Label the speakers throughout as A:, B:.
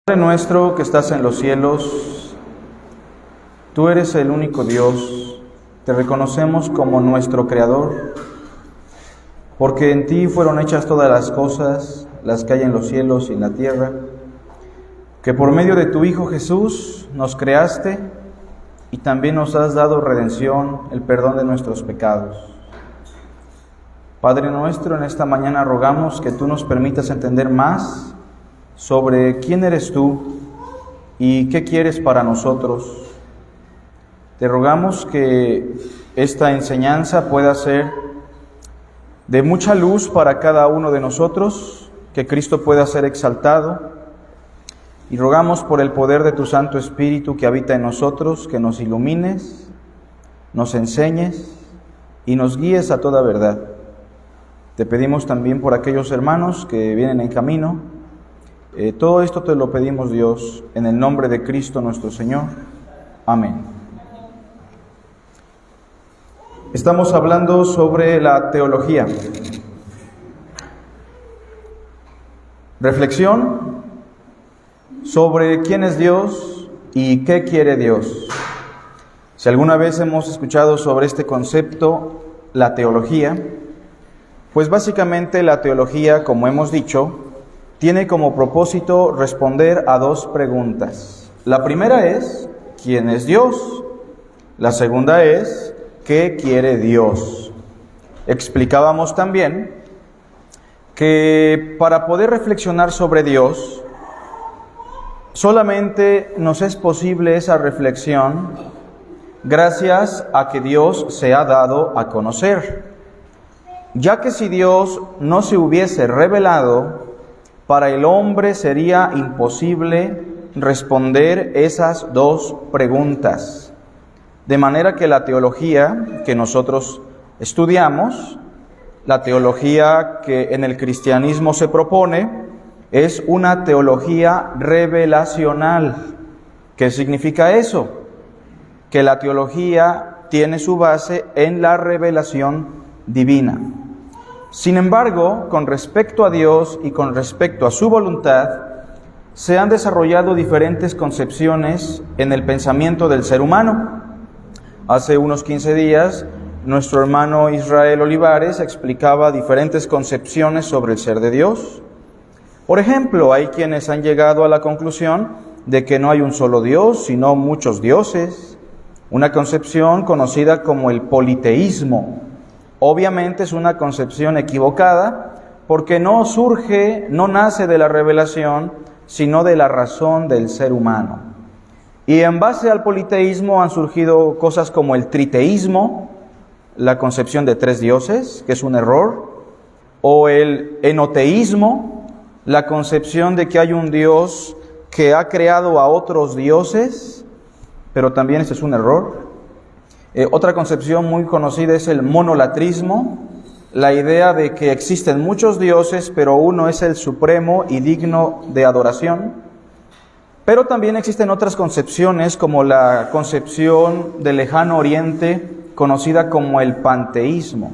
A: Padre nuestro que estás en los cielos, tú eres el único Dios, te reconocemos como nuestro Creador, porque en ti fueron hechas todas las cosas, las que hay en los cielos y en la tierra, que por medio de tu Hijo Jesús nos creaste y también nos has dado redención, el perdón de nuestros pecados. Padre nuestro, en esta mañana rogamos que tú nos permitas entender más sobre quién eres tú y qué quieres para nosotros. Te rogamos que esta enseñanza pueda ser de mucha luz para cada uno de nosotros, que Cristo pueda ser exaltado, y rogamos por el poder de tu Santo Espíritu que habita en nosotros, que nos ilumines, nos enseñes y nos guíes a toda verdad. Te pedimos también por aquellos hermanos que vienen en camino. Todo esto te lo pedimos, Dios, en el nombre de Cristo nuestro Señor. Amén. Estamos hablando sobre la teología. Reflexión sobre quién es Dios y qué quiere Dios. Si alguna vez hemos escuchado sobre este concepto, la teología, pues básicamente la teología, como hemos dicho, tiene como propósito responder a dos preguntas. La primera es, ¿quién es Dios? La segunda es, ¿qué quiere Dios? Explicábamos también que para poder reflexionar sobre Dios, solamente nos es posible esa reflexión gracias a que Dios se ha dado a conocer. Ya que si Dios no se hubiese revelado, para el hombre sería imposible responder esas dos preguntas. De manera que la teología que nosotros estudiamos, la teología que en el cristianismo se propone, es una teología revelacional. ¿Qué significa eso? Que la teología tiene su base en la revelación divina. Sin embargo, con respecto a Dios y con respecto a su voluntad, se han desarrollado diferentes concepciones en el pensamiento del ser humano. Hace unos 15 días, nuestro hermano Israel Olivares explicaba diferentes concepciones sobre el ser de Dios. Por ejemplo, hay quienes han llegado a la conclusión de que no hay un solo Dios, sino muchos dioses, una concepción conocida como el politeísmo. Obviamente es una concepción equivocada porque no nace de la revelación, sino de la razón del ser humano. Y en base al politeísmo han surgido cosas como el triteísmo, la concepción de tres dioses, que es un error, o el enoteísmo, la concepción de que hay un Dios que ha creado a otros dioses, pero también ese es un error. Otra concepción muy conocida es el monolatrismo, la idea de que existen muchos dioses, pero uno es el supremo y digno de adoración. Pero también existen otras concepciones, como la concepción del lejano oriente, conocida como el panteísmo,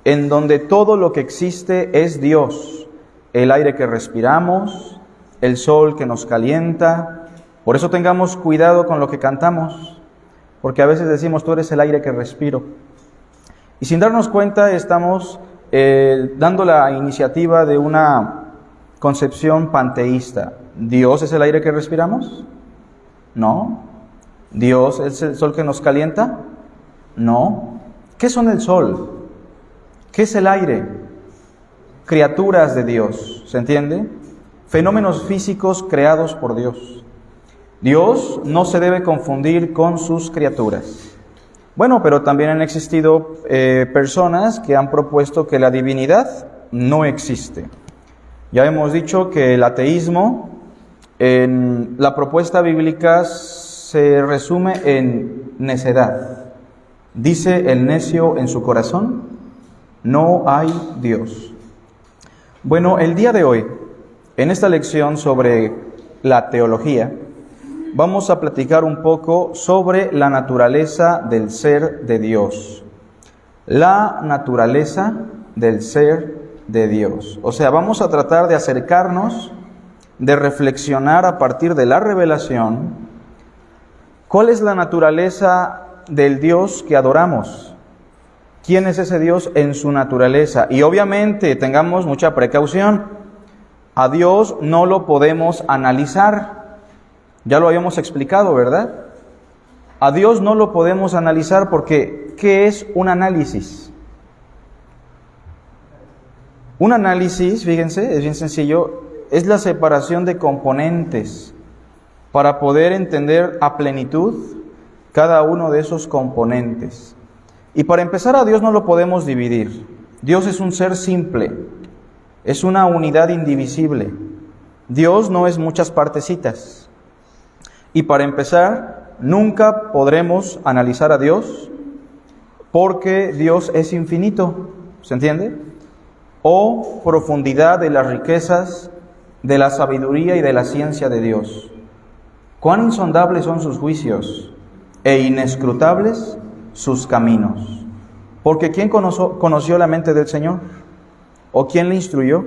A: en donde todo lo que existe es Dios, el aire que respiramos, el sol que nos calienta. Por eso tengamos cuidado con lo que cantamos, porque a veces decimos, tú eres el aire que respiro. Y sin darnos cuenta estamos dando la iniciativa de una concepción panteísta. ¿Dios es el aire que respiramos? No. ¿Dios es el sol que nos calienta? No. ¿Qué son el sol? ¿Qué es el aire? Criaturas de Dios, ¿se entiende? Fenómenos físicos creados por Dios. Dios no se debe confundir con sus criaturas. Bueno, pero también han existido personas que han propuesto que la divinidad no existe. Ya hemos dicho que el ateísmo, en la propuesta bíblica, se resume en necedad. Dice el necio en su corazón, no hay Dios. Bueno, el día de hoy, en esta lección sobre la teología, vamos a platicar un poco sobre la naturaleza del ser de Dios. La naturaleza del ser de Dios. O sea, vamos a tratar de acercarnos de reflexionar a partir de la revelación cuál es la naturaleza del Dios que adoramos. ¿Quién es ese Dios en su naturaleza? Y obviamente tengamos mucha precaución. A Dios no lo podemos analizar. Ya lo habíamos explicado, ¿verdad? A Dios no lo podemos analizar porque ¿qué es un análisis? Un análisis, fíjense, es bien sencillo, es la separación de componentes para poder entender a plenitud cada uno de esos componentes. Y para empezar, a Dios no lo podemos dividir. Dios es un ser simple, es una unidad indivisible. Dios no es muchas partecitas. Y para empezar, nunca podremos analizar a Dios porque Dios es infinito, ¿se entiende? O profundidad de las riquezas, de la sabiduría y de la ciencia de Dios. Cuán insondables son sus juicios e inescrutables sus caminos. Porque ¿quién conoció la mente del Señor? ¿O quién le instruyó?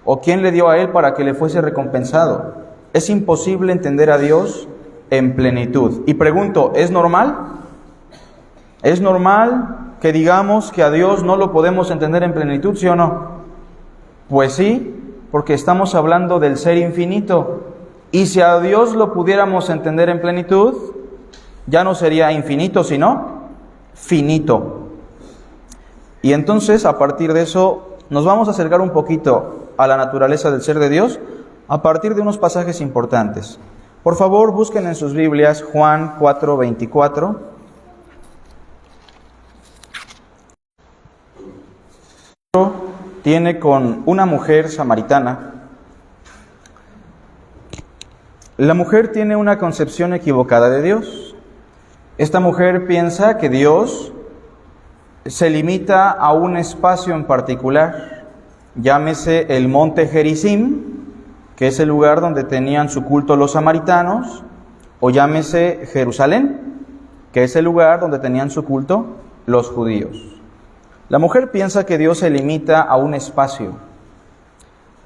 A: ¿O quién le dio a Él para que le fuese recompensado? Es imposible entender a Dios en plenitud. Y pregunto, ¿es normal? ¿Es normal que digamos que a Dios no lo podemos entender en plenitud, sí o no? Pues sí, porque estamos hablando del ser infinito. Y si a Dios lo pudiéramos entender en plenitud, ya no sería infinito, sino finito. Y entonces, a partir de eso, nos vamos a acercar un poquito a la naturaleza del ser de Dios a partir de unos pasajes importantes. Por favor, busquen en sus Biblias Juan 4:24. Tiene con una mujer samaritana. La mujer tiene una concepción equivocada de Dios. Esta mujer piensa que Dios se limita a un espacio en particular, llámese el monte Gerizim, que es el lugar donde tenían su culto los samaritanos, o llámese Jerusalén, que es el lugar donde tenían su culto los judíos. La mujer piensa que Dios se limita a un espacio.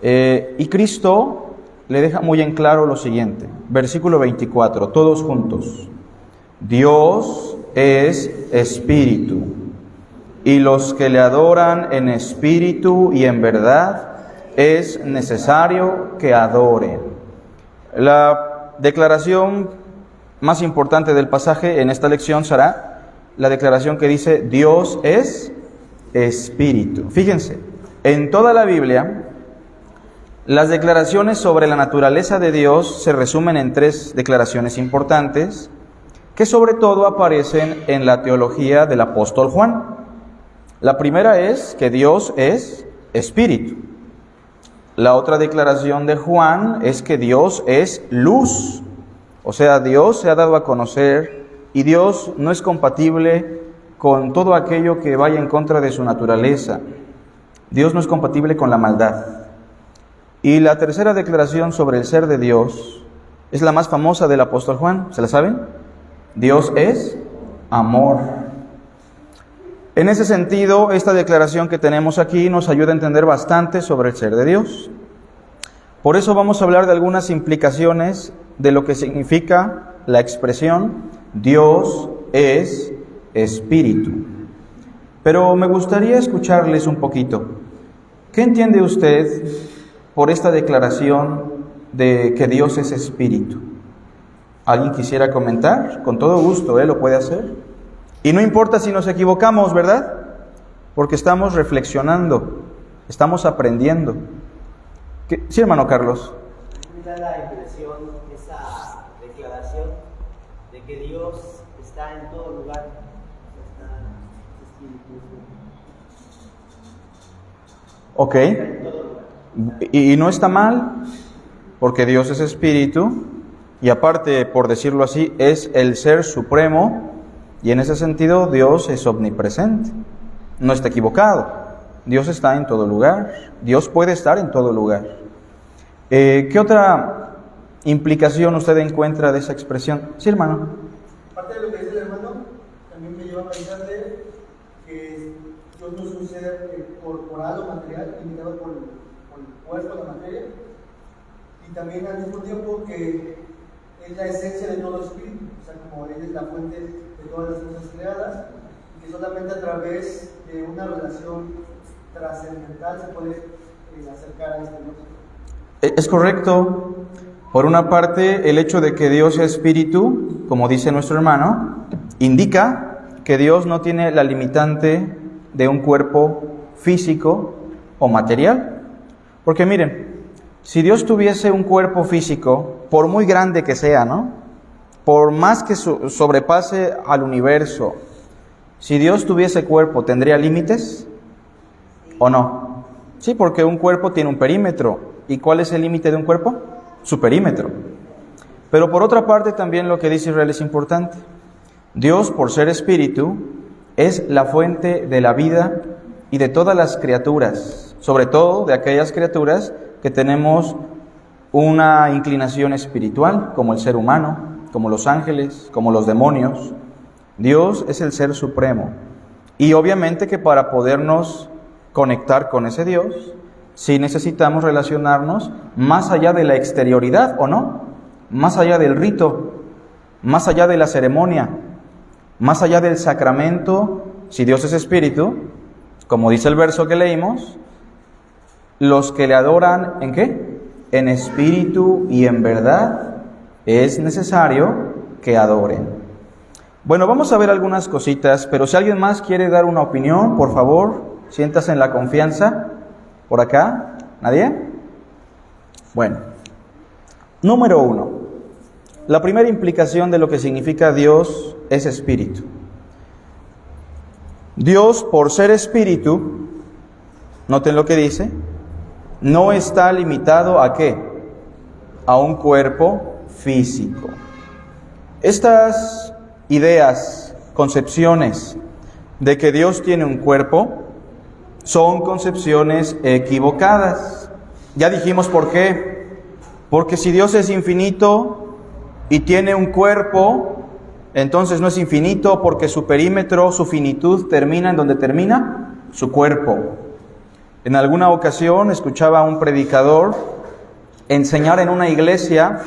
A: Y Cristo le deja muy en claro lo siguiente, versículo 24, todos juntos. Dios es espíritu, y los que le adoran en espíritu y en verdad es necesario que adoren. La declaración más importante del pasaje en esta lección será la declaración que dice Dios es espíritu. Fíjense, en toda la Biblia, las declaraciones sobre la naturaleza de Dios se resumen en tres declaraciones importantes que sobre todo aparecen en la teología del apóstol Juan. La primera es que Dios es espíritu. La otra declaración de Juan es que Dios es luz. O sea, Dios se ha dado a conocer y Dios no es compatible con todo aquello que vaya en contra de su naturaleza. Dios no es compatible con la maldad. Y la tercera declaración sobre el ser de Dios es la más famosa del apóstol Juan. ¿Se la saben? Dios es amor. En ese sentido, esta declaración que tenemos aquí nos ayuda a entender bastante sobre el ser de Dios. Por eso vamos a hablar de algunas implicaciones de lo que significa la expresión Dios es espíritu. Pero me gustaría escucharles un poquito. ¿Qué entiende usted por esta declaración de que Dios es espíritu? ¿Alguien quisiera comentar? Con todo gusto, lo puede hacer. Y no importa si nos equivocamos, ¿verdad? Porque estamos reflexionando, estamos aprendiendo. Sí, hermano Carlos.
B: Me da la impresión, esa declaración, de que Dios está en todo lugar.
A: Ok. Y no está mal, porque Dios es espíritu, y aparte, por decirlo así, es el ser supremo. Y en ese sentido, Dios es omnipresente. No está equivocado. Dios está en todo lugar. Dios puede estar en todo lugar. ¿Qué otra implicación usted encuentra de esa expresión? Sí, hermano.
C: Parte de lo que dice el hermano, también me lleva a pensar de que Dios no es un ser corporal o material, limitado por el cuerpo, la materia. Y también al mismo tiempo que es la esencia de todo espíritu, o sea, como Él es la fuente de todas las cosas creadas, y que solamente a través de una relación trascendental se puede acercar a este Dios.
A: Es correcto. Por una parte, el hecho de que Dios es espíritu, como dice nuestro hermano, indica que Dios no tiene la limitante de un cuerpo físico o material. Porque miren, si Dios tuviese un cuerpo físico, por muy grande que sea, ¿no? Por más que sobrepase al universo, si Dios tuviese cuerpo, ¿tendría límites o no? Sí, porque un cuerpo tiene un perímetro. ¿Y cuál es el límite de un cuerpo? Su perímetro. Pero por otra parte también lo que dice Israel es importante. Dios, por ser espíritu, es la fuente de la vida y de todas las criaturas, sobre todo de aquellas criaturas que tenemos una inclinación espiritual, como el ser humano, como los ángeles, como los demonios. Dios es el ser supremo. Y obviamente que para podernos conectar con ese Dios, sí necesitamos relacionarnos más allá de la exterioridad, ¿o no? Más allá del rito, más allá de la ceremonia, más allá del sacramento. Si Dios es espíritu, como dice el verso que leímos, los que le adoran, ¿en qué? En espíritu y en verdad, es necesario que adoren. Bueno, vamos a ver algunas cositas, pero si alguien más quiere dar una opinión, por favor, siéntase en la confianza. ¿Por acá? ¿Nadie? Bueno, número 1. La primera implicación de lo que significa Dios es espíritu. Dios, por ser espíritu, noten lo que dice, no está limitado ¿a qué? A un cuerpo físico. Estas ideas, concepciones de que Dios tiene un cuerpo, son concepciones equivocadas. Ya dijimos por qué. Porque si Dios es infinito y tiene un cuerpo, entonces no es infinito porque su perímetro, su finitud termina en donde termina su cuerpo. En alguna ocasión escuchaba a un predicador enseñar en una iglesia,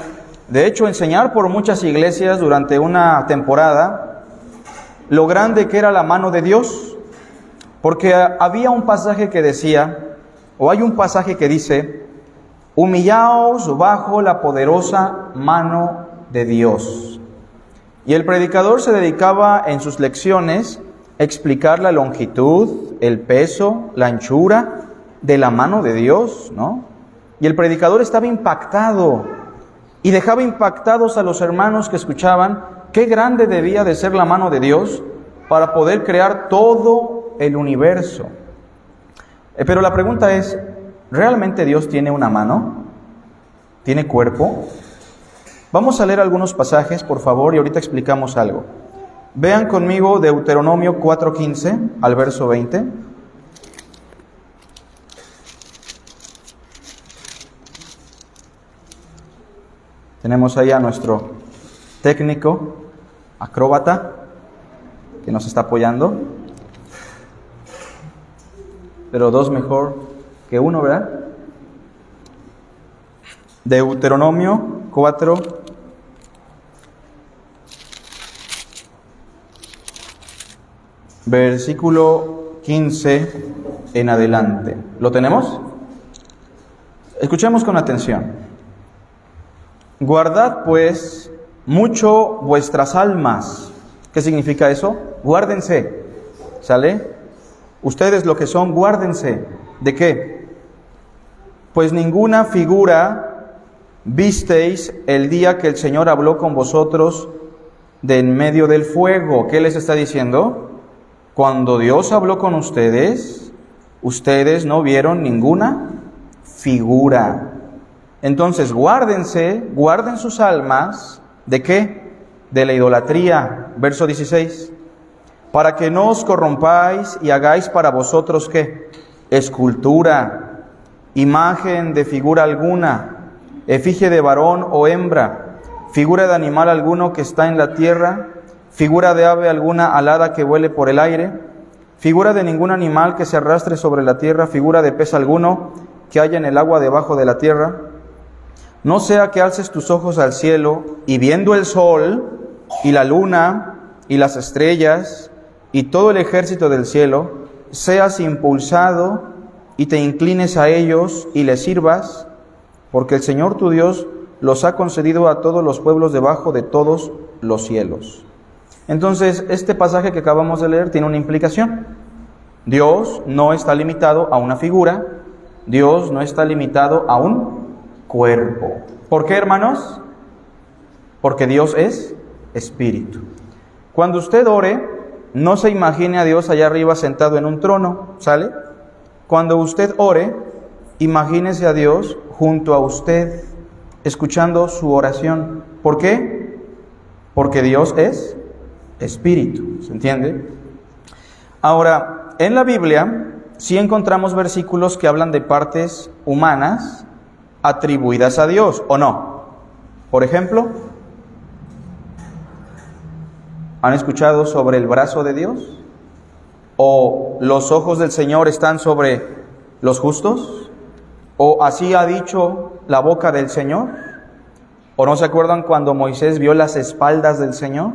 A: de hecho enseñar por muchas iglesias durante una temporada, lo grande que era la mano de Dios. Porque había un pasaje que decía, o hay un pasaje que dice, humillaos bajo la poderosa mano de Dios. Y el predicador se dedicaba en sus lecciones a explicar la longitud, el peso, la anchura de la mano de Dios, ¿no? Y el predicador estaba impactado y dejaba impactados a los hermanos que escuchaban qué grande debía de ser la mano de Dios para poder crear todo el universo. Pero la pregunta es, ¿realmente Dios tiene una mano? ¿Tiene cuerpo? Vamos a leer algunos pasajes, por favor, y ahorita explicamos algo. Vean conmigo Deuteronomio 4:15 al verso 20. Tenemos ahí a nuestro técnico, acróbata, que nos está apoyando. Pero dos mejor que uno, ¿verdad? Deuteronomio 4, versículo 15 en adelante. ¿Lo tenemos? Escuchemos con atención. Guardad pues mucho vuestras almas. ¿Qué significa eso? Guárdense. ¿Sale? Ustedes lo que son, guárdense. ¿De qué? Pues ninguna figura visteis el día que el Señor habló con vosotros de en medio del fuego. ¿Qué les está diciendo? Cuando Dios habló con ustedes, ustedes no vieron ninguna figura. Entonces, guárdense, guarden sus almas. ¿De qué? De la idolatría. Verso 16. Para que no os corrompáis y hagáis para vosotros, ¿qué? Escultura, imagen de figura alguna, efigie de varón o hembra, figura de animal alguno que está en la tierra, figura de ave alguna alada que vuele por el aire, figura de ningún animal que se arrastre sobre la tierra, figura de pez alguno que haya en el agua debajo de la tierra. No sea que alces tus ojos al cielo y viendo el sol y la luna y las estrellas y todo el ejército del cielo, seas impulsado y te inclines a ellos y les sirvas, porque el Señor tu Dios los ha concedido a todos los pueblos debajo de todos los cielos. Entonces, este pasaje que acabamos de leer tiene una implicación. Dios no está limitado a una figura, Dios no está limitado a un cuerpo. ¿Por qué, hermanos? Porque Dios es espíritu. Cuando usted ore, no se imagine a Dios allá arriba sentado en un trono, ¿sale? Cuando usted ore, imagínese a Dios junto a usted, escuchando su oración. ¿Por qué? Porque Dios es espíritu, ¿se entiende? Ahora, en la Biblia sí encontramos versículos que hablan de partes humanas atribuidas a Dios, ¿o no? Por ejemplo, ¿han escuchado sobre el brazo de Dios? ¿O los ojos del Señor están sobre los justos? ¿O así ha dicho la boca del Señor? ¿O no se acuerdan cuando Moisés vio las espaldas del Señor?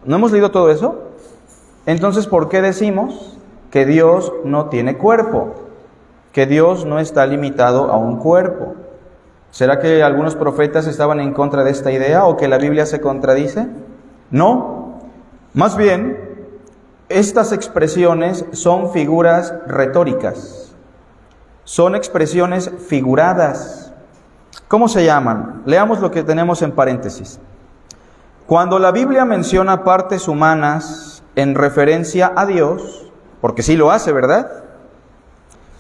A: ¿No hemos leído todo eso? Entonces, ¿por qué decimos que Dios no tiene cuerpo? Que Dios no está limitado a un cuerpo. ¿Será que algunos profetas estaban en contra de esta idea o que la Biblia se contradice? No. Más bien, estas expresiones son figuras retóricas. Son expresiones figuradas. ¿Cómo se llaman? Leamos lo que tenemos en paréntesis. Cuando la Biblia menciona partes humanas en referencia a Dios, porque sí lo hace, ¿verdad?,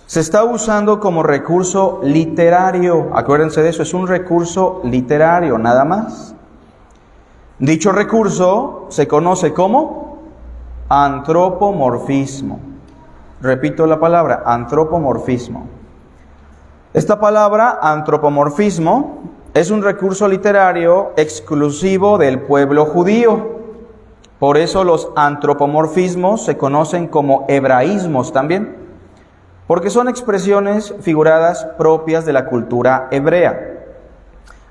A: se está usando como recurso literario. Acuérdense de eso, es un recurso literario, nada más. Dicho recurso se conoce como antropomorfismo. Repito la palabra, antropomorfismo. Esta palabra, antropomorfismo, es un recurso literario exclusivo del pueblo judío. Por eso los antropomorfismos se conocen como hebraísmos también, porque son expresiones figuradas propias de la cultura hebrea.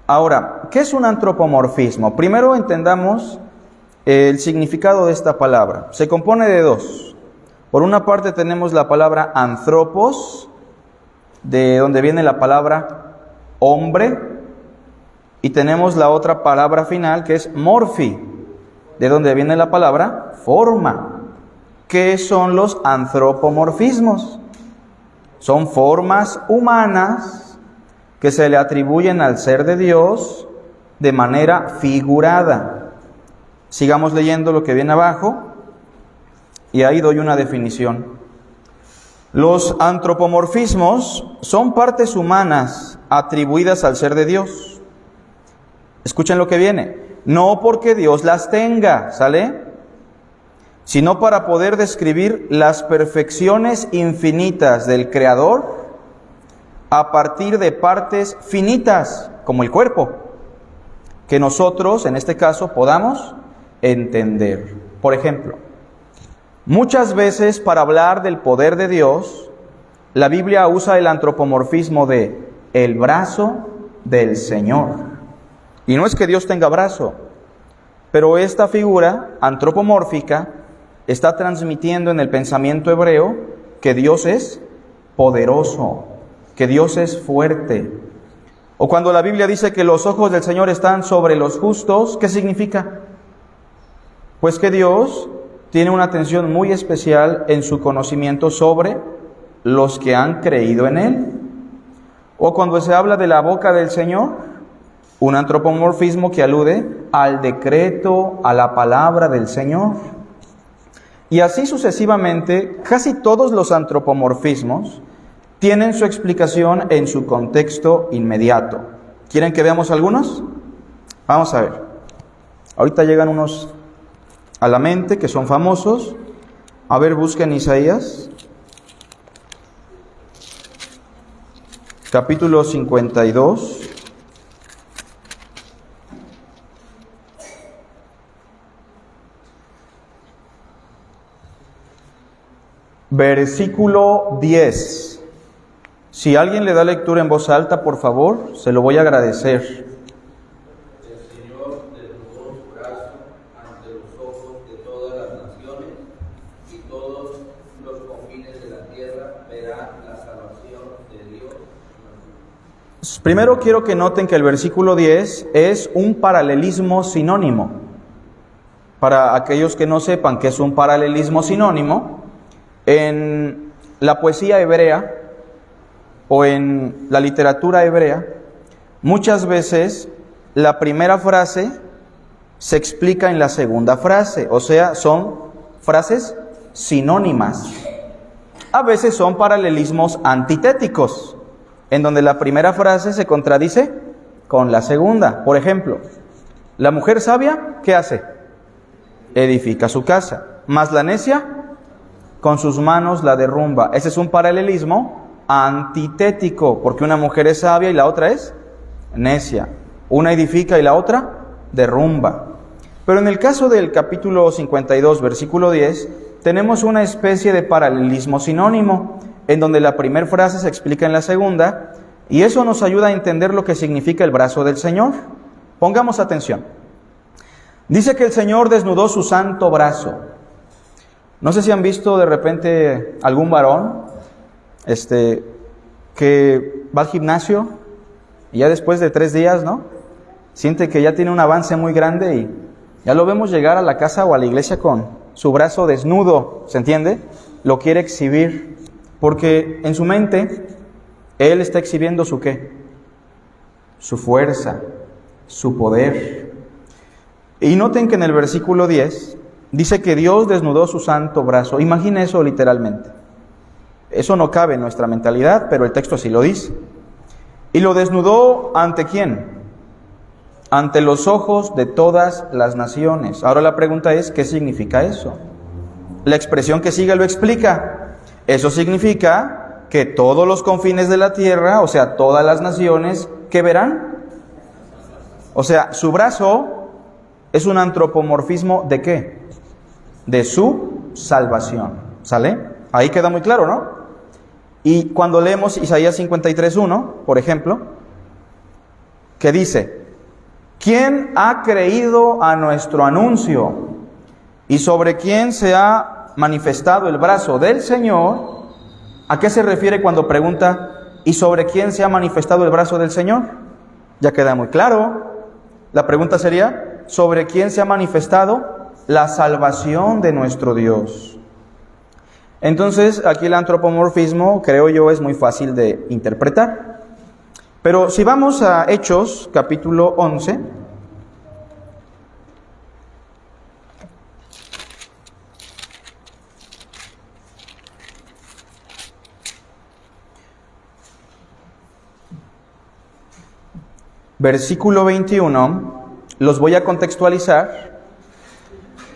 A: Ahora, ¿qué es un antropomorfismo? Primero entendamos el significado de esta palabra. Se compone de dos. Por una parte tenemos la palabra anthropos, de donde viene la palabra hombre, y tenemos la otra palabra final que es morfi, de donde viene la palabra forma. ¿Qué son los antropomorfismos? Son formas humanas que se le atribuyen al ser de Dios de manera figurada. Sigamos leyendo lo que viene abajo y ahí doy una definición. Los antropomorfismos son partes humanas atribuidas al ser de Dios. Escuchen lo que viene. No porque Dios las tenga, ¿sale?, sino para poder describir las perfecciones infinitas del Creador a partir de partes finitas, como el cuerpo, que nosotros, en este caso, podamos entender. Por ejemplo, muchas veces para hablar del poder de Dios, la Biblia usa el antropomorfismo de el brazo del Señor. Y no es que Dios tenga brazo, pero esta figura antropomórfica está transmitiendo en el pensamiento hebreo que Dios es poderoso, que Dios es fuerte. O cuando la Biblia dice que los ojos del Señor están sobre los justos, ¿qué significa? Pues que Dios tiene una atención muy especial en su conocimiento sobre los que han creído en Él. O cuando se habla de la boca del Señor, un antropomorfismo que alude al decreto, a la palabra del Señor. Y así sucesivamente, casi todos los antropomorfismos tienen su explicación en su contexto inmediato. ¿Quieren que veamos algunos? Vamos a ver. Ahorita llegan unos a la mente que son famosos. A ver, busquen Isaías, capítulo 52. Versículo 10. Si alguien le da lectura en voz alta, por favor, se lo voy a agradecer.
D: El Señor desnudó su brazo ante los ojos de todas las naciones, y todos los confines de la tierra verán la salvación de Dios.
A: Primero quiero que noten que el versículo 10 es un paralelismo sinónimo. Para aquellos que no sepan qué es un paralelismo sinónimo, en la poesía hebrea o en la literatura hebrea, muchas veces la primera frase se explica en la segunda frase, o sea, son frases sinónimas. A veces son paralelismos antitéticos, en donde la primera frase se contradice con la segunda. Por ejemplo, la mujer sabia, ¿qué hace? Edifica su casa, mas la necia con sus manos la derrumba. Ese es un paralelismo antitético, porque una mujer es sabia y la otra es necia. Una edifica y la otra derrumba. Pero en el caso del capítulo 52, versículo 10, tenemos una especie de paralelismo sinónimo, en donde la primera frase se explica en la segunda, y eso nos ayuda a entender lo que significa el brazo del Señor. Pongamos atención. Dice que el Señor desnudó su santo brazo. No sé si han visto de repente algún varón que va al gimnasio y ya después de 3 días, ¿no? Siente que ya tiene un avance muy grande y ya lo vemos llegar a la casa o a la iglesia con su brazo desnudo, ¿se entiende? Lo quiere exhibir, porque en su mente él está exhibiendo su ¿qué? Su fuerza, su poder. Y noten que en el versículo 10 dice que Dios desnudó su santo brazo. Imagina eso literalmente. Eso no cabe en nuestra mentalidad, pero el texto así lo dice. ¿Y lo desnudó ante quién? Ante los ojos de todas las naciones. Ahora la pregunta es, ¿qué significa eso? La expresión que sigue lo explica. Eso significa que todos los confines de la tierra, o sea, todas las naciones, ¿qué verán? O sea, su brazo es un antropomorfismo ¿de qué? De su salvación. ¿Sale? Ahí queda muy claro, ¿no? Y cuando leemos Isaías 53:1, por ejemplo, que dice: ¿quién ha creído a nuestro anuncio? ¿Y sobre quién se ha manifestado el brazo del Señor? ¿A qué se refiere cuando pregunta ¿y sobre quién se ha manifestado el brazo del Señor? Ya queda muy claro. La pregunta sería: ¿sobre quién se ha manifestado la salvación de nuestro Dios? Entonces, aquí el antropomorfismo, creo yo, es muy fácil de interpretar. Pero si vamos a Hechos, capítulo 11, versículo 21, los voy a contextualizar.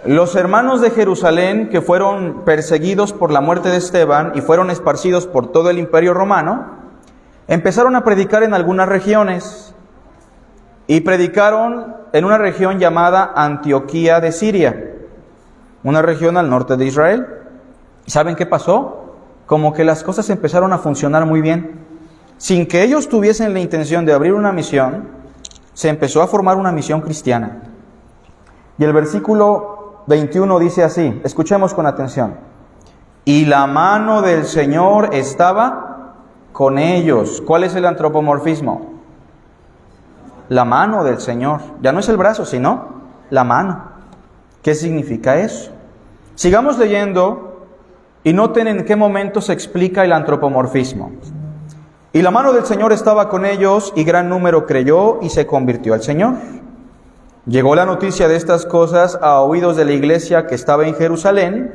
A: Los hermanos de Jerusalén que fueron perseguidos por la muerte de Esteban y fueron esparcidos por todo el imperio romano, empezaron a predicar en algunas regiones y predicaron en una región llamada Antioquía de Siria, una región al norte de Israel. ¿Saben qué pasó? Como que las cosas empezaron a funcionar muy bien. Sin que ellos tuviesen la intención de abrir una misión, se empezó a formar una misión cristiana. Y el versículo 21 dice así, escuchemos con atención: y la mano del Señor estaba con ellos. ¿Cuál es el antropomorfismo? La mano del Señor. Ya no es el brazo, sino la mano. ¿Qué significa eso? Sigamos leyendo y noten en qué momento se explica el antropomorfismo. Y la mano del Señor estaba con ellos, y gran número creyó y se convirtió al Señor. Llegó la noticia de estas cosas a oídos de la iglesia que estaba en Jerusalén,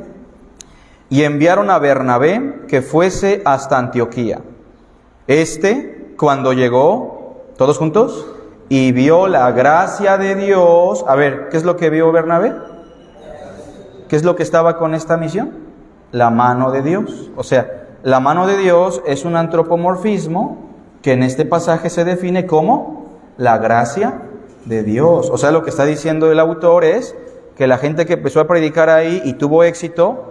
A: y enviaron a Bernabé que fuese hasta Antioquía. Cuando llegó, todos juntos, y vio la gracia de Dios. A ver, ¿qué es lo que vio Bernabé? ¿Qué es lo que estaba con esta misión? La mano de Dios. O sea, la mano de Dios es un antropomorfismo que en este pasaje se define como la gracia de Dios. O sea, lo que está diciendo el autor es que la gente que empezó a predicar ahí y tuvo éxito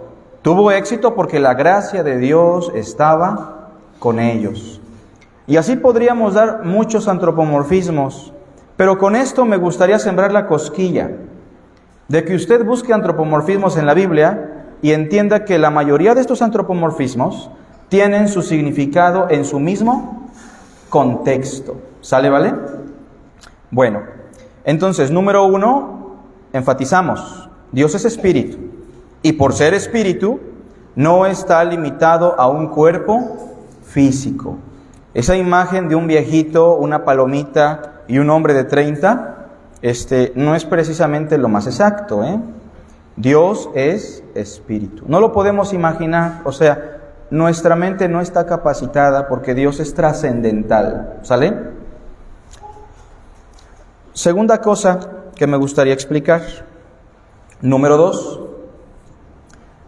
A: porque la gracia de Dios estaba con ellos. Y así podríamos dar muchos antropomorfismos, pero con esto me gustaría sembrar la cosquilla de que usted busque antropomorfismos en la Biblia y entienda que la mayoría de estos antropomorfismos tienen su significado en su mismo contexto. ¿Sale, vale? Bueno, entonces, número 1, enfatizamos, Dios es espíritu, y por ser espíritu, no está limitado a un cuerpo físico. Esa imagen de un viejito, una palomita y un hombre de 30, no es precisamente lo más exacto, ¿eh? Dios es espíritu. No lo podemos imaginar, o sea, nuestra mente no está capacitada porque Dios es trascendental, ¿sale? Segunda cosa que me gustaría explicar. Número 2.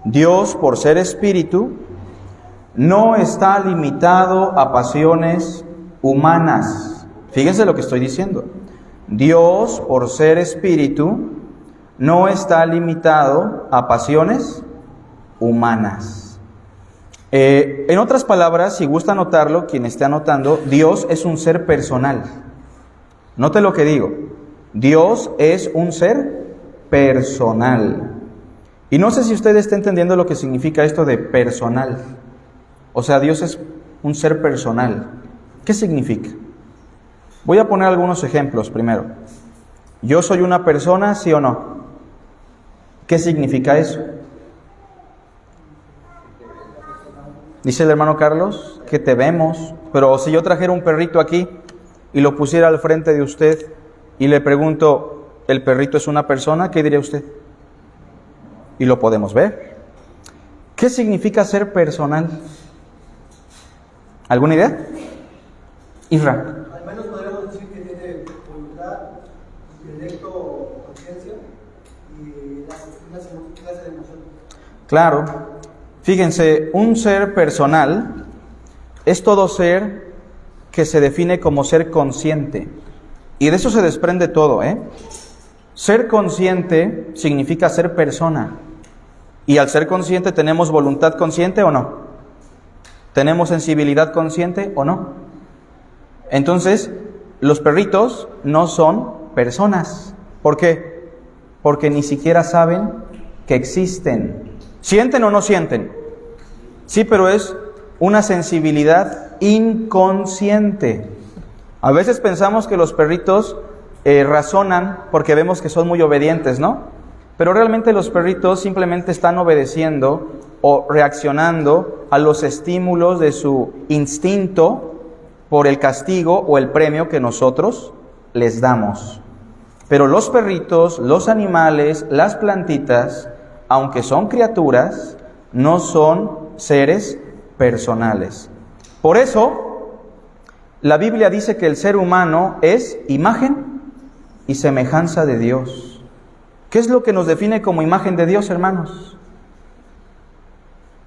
A: Dios, por ser espíritu, no está limitado a pasiones humanas. Fíjense lo que estoy diciendo. Dios, por ser espíritu, no está limitado a pasiones humanas. En otras palabras, si gusta anotarlo, quien esté anotando, Dios es un ser personal. Note lo que digo. Dios es un ser personal. Y no sé si usted está entendiendo lo que significa esto de personal. O sea, Dios es un ser personal. ¿Qué significa? Voy a poner algunos ejemplos primero. ¿Yo soy una persona, sí o no? ¿Qué significa eso? Dice el hermano Carlos, que te vemos. Pero si yo trajera un perrito aquí y lo pusiera al frente de usted y le pregunto, ¿el perrito es una persona? ¿Qué diría usted? Y lo podemos ver. ¿Qué significa ser personal? ¿Alguna idea? Isra.
C: Al menos podríamos decir que tiene voluntad, intelecto, conciencia y una clase de emoción.
A: Claro. Fíjense, un ser personal es todo ser que se define como ser consciente. Y de eso se desprende todo, ¿eh? Ser consciente significa ser persona. Y al ser consciente, ¿tenemos voluntad consciente o no? ¿Tenemos sensibilidad consciente o no? Entonces, los perritos no son personas. ¿Por qué? Porque ni siquiera saben que existen. ¿Sienten o no sienten? Sí, pero es una sensibilidad inconsciente. A veces pensamos que los perritos razonan porque vemos que son muy obedientes, ¿no? Pero realmente los perritos simplemente están obedeciendo o reaccionando a los estímulos de su instinto por el castigo o el premio que nosotros les damos. Pero los perritos, los animales, las plantitas, aunque son criaturas, no son seres personales. Por eso, la Biblia dice que el ser humano es imagen y semejanza de Dios. ¿Qué es lo que nos define como imagen de Dios, hermanos?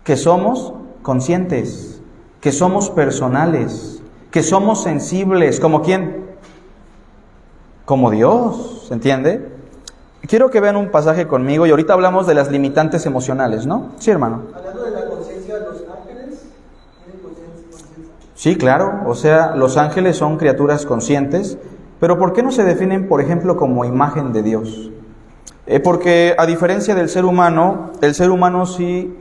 A: Que somos conscientes, que somos personales, que somos sensibles. ¿Como quién? Como Dios, ¿se entiende? Quiero que vean un pasaje conmigo y ahorita hablamos de las limitantes emocionales, ¿no? Sí, hermano.
C: Hablando de la conciencia, ¿los ángeles tienen conciencia?
A: Sí, claro. O sea, los ángeles son criaturas conscientes, pero ¿por qué no se definen, por ejemplo, como imagen de Dios? Porque a diferencia del ser humano, el ser humano sí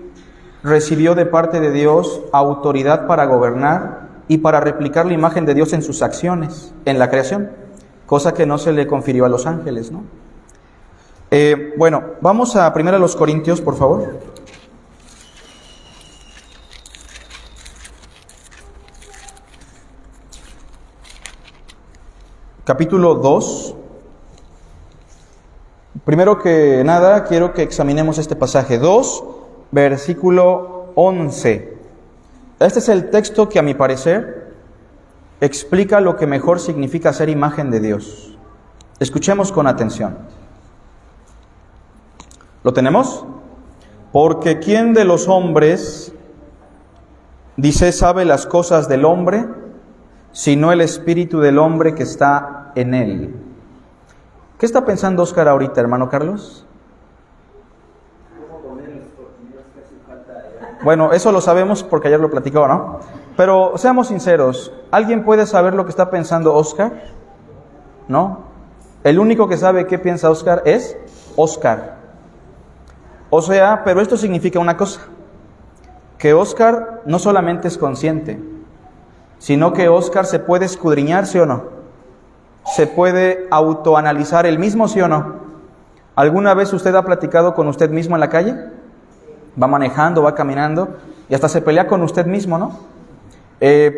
A: recibió de parte de Dios autoridad para gobernar y para replicar la imagen de Dios en sus acciones, en la creación, cosa que no se le confirió a los ángeles, ¿no? Bueno, vamos a 1 Corintios, por favor. Capítulo 2. Primero que nada, quiero que examinemos este pasaje. 2, versículo 11. Este es el texto que, a mi parecer, explica lo que mejor significa ser imagen de Dios. Escuchemos con atención. ¿Lo tenemos? Porque ¿quién de los hombres, dice, sabe las cosas del hombre, sino el espíritu del hombre que está en él? ¿Qué está pensando Óscar ahorita, hermano Carlos? Bueno, eso lo sabemos porque ayer lo platicó, ¿no? Pero seamos sinceros, ¿alguien puede saber lo que está pensando Oscar? ¿No? El único que sabe qué piensa Oscar es Oscar. O sea, pero esto significa una cosa, que Oscar no solamente es consciente, sino que Oscar se puede escudriñar, ¿sí o no? Se puede autoanalizar él mismo, ¿sí o no? ¿Alguna vez usted ha platicado con usted mismo en la calle? Va manejando, va caminando y hasta se pelea con usted mismo, ¿no?